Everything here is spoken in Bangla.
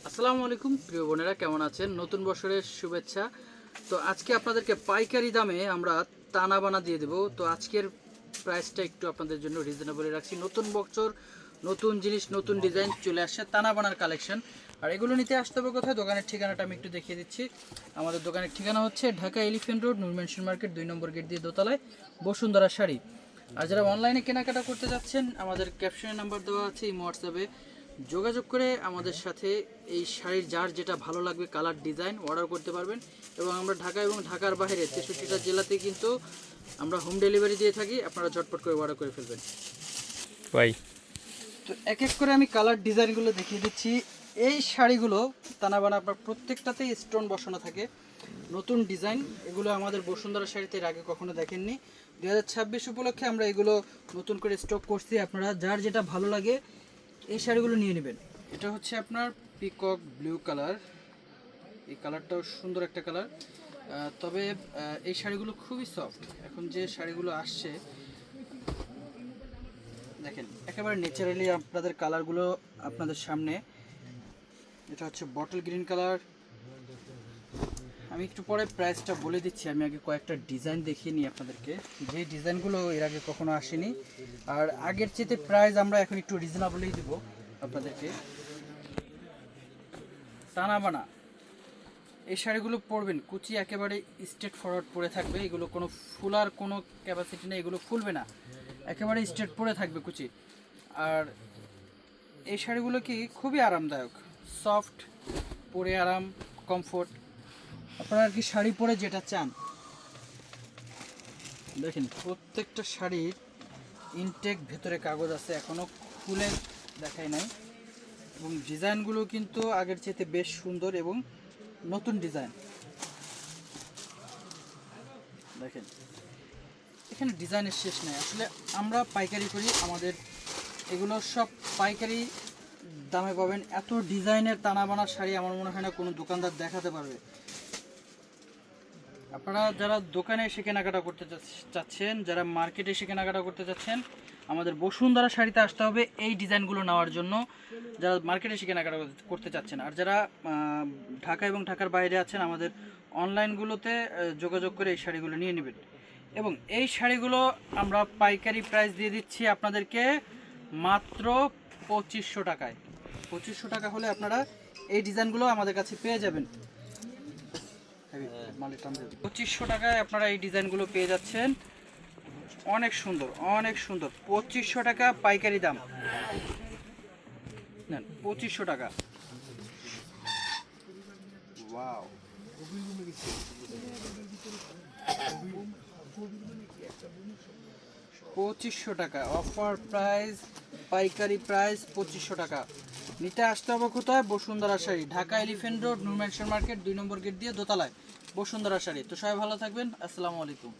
আসসালামু আলাইকুম প্রিয় বোনেরা, কেমন আছেন? নতুন বছরের শুভেচ্ছা। তো আজকে আপনাদেরকে পাইকারি দামে আমরা টানা বানা দিয়ে দেব। তো আজকের প্রাইসটা একটু আপনাদের জন্য রিজনেবলে রাখছি। নতুন বছর, নতুন জিনিস, নতুন ডিজাইন চলে আসছে, টানা বানার কালেকশন। আর এগুলো নিতে আসতে হবে কোথায়? দোকানের ঠিকানাটা আমি একটু দেখিয়ে দিচ্ছি। আমাদের দোকানের ঠিকানা হচ্ছে ঢাকা এলিফ্যান্ট রোড, নূর মেনশন মার্কেট, 2 নম্বর গেট দিয়ে দোতলায়, বসুন্ধরা শাড়ি। আর যারা অনলাইনে কেনাকাটা করতে যাচ্ছেন, আমাদের ক্যাপশনে নাম্বার দেওয়া আছে, এই হোয়াটসঅ্যাপে যোগাযোগ করে আমাদের সাথে এই শাড়ির যার যেটা ভালো লাগবে, কালার, ডিজাইন অর্ডার করতে পারবেন। এবং আমরা ঢাকা এবং ঢাকার বাইরে 63টা জেলাতে কিন্তু আমরা হোম ডেলিভারি দিয়ে থাকি। আপনারা ঝটপট করে অর্ডার করে ফেলবেন ভাই। তো এক এক করে আমি কালার ডিজাইনগুলো দেখিয়ে দিচ্ছি। এই শাড়িগুলো তানাবানা আপনার প্রত্যেকটাতেই স্টোন বসানো থাকে, নতুন ডিজাইন। এগুলো আমাদের বসুন্ধরা শাড়িতে এর আগে কখনো দেখেননি। 2026 উপলক্ষে আমরা এগুলো নতুন করে স্টক করছি। আপনারা যার যেটা ভালো লাগে এই শাড়িগুলো নিয়ে নেবেন। এটা হচ্ছে আপনার পিকক ব্লু কালার। এই কালারটাও সুন্দর একটা কালার। তবে এই শাড়িগুলো খুবই সফট। এখন যে শাড়িগুলো আসছে দেখেন, একেবারে ন্যাচারালি আপনাদের কালারগুলো আপনাদের সামনে। এটা হচ্ছে বটল গ্রিন কালার। আমি একটু পরে প্রাইসটা বলে দিচ্ছি, আমি আগে কয়েকটা ডিজাইন দেখিয়ে নিই আপনাদেরকে, যে ডিজাইনগুলো এর আগে কখনো আসেনি। আর আগের চেয়ে প্রাইস আমরা এখন একটু রিজনেবলই দেবো আপনাদেরকে। টানা বানা এই শাড়িগুলো পরবেন, কুচি একেবারে স্ট্রেট ফরওয়ার্ড পরে থাকবে। এগুলো কোনো ফুলার কোনো ক্যাপাসিটি নেই, এগুলো ফুলবে না, একেবারে স্ট্রেট পরে থাকবে কুচি। আর এই শাড়িগুলো কি খুবই আরামদায়ক, সফট, পরে আরাম, কমফোর্ট। আপনারা আর কি শাড়ি পরে যেটা চান। দেখেন প্রত্যেকটা শাড়ির ইনটেক ভেতরে কাগজ আছে, এখনও খুলে দেখাই নাই। এবং ডিজাইনগুলো কিন্তু আগের চেয়ে বেশ সুন্দর এবং নতুন ডিজাইন। দেখেন এখানে ডিজাইনের শেষ নেই। আসলে আমরা পাইকারি করি, আমাদের এগুলো সব পাইকারি দামে পাবেন। এত ডিজাইনের টানা বানা শাড়ি আমার মনে হয় না কোনো দোকানদার দেখাতে পারবে। আপনারা যারা দোকানে এসে কেনাকাটা করতে চাচ্ছেন, যারা মার্কেটে এসে কেনাকাটা করতে চাচ্ছেন, আমাদের বসুন্ধরা শাড়িতে আসতে হবে এই ডিজাইনগুলো নেওয়ার জন্য, যারা মার্কেটে এসে কেনাকাটা করতে চাচ্ছেন। আর যারা ঢাকা এবং ঢাকার বাইরে আছেন, আমাদের অনলাইনগুলোতে যোগাযোগ করে এই শাড়িগুলো নিয়ে নেবেন। এবং এই শাড়িগুলো আমরা পাইকারি প্রাইস দিয়ে দিচ্ছি আপনাদেরকে মাত্র 2500 টাকায়। 2500 টাকা হলে আপনারা এই ডিজাইনগুলো আমাদের কাছে পেয়ে যাবেন। 2500 টাকায় আপনারা এই ডিজাইনগুলো পেয়ে যাচ্ছেন। অনেক সুন্দর, অনেক সুন্দর। 2500 টাকা পাইকারি দাম। নেন 2500 টাকা। ওয়াও, 2500 টাকা অফার প্রাইস, পাইকারি প্রাইস 2500 টাকা। নিতে আসতে হবে কোথায়? বসুন্ধরা শাড়ি, ঢাকা এলিফ্যান্ট রোড, নূর মেনশন মার্কেট, 2 নম্বর গেট দিয়ে দোতলায়, বসুন্ধরা শাড়ি। তো সবাই ভালো থাকবেন। আসসালামু আলাইকুম।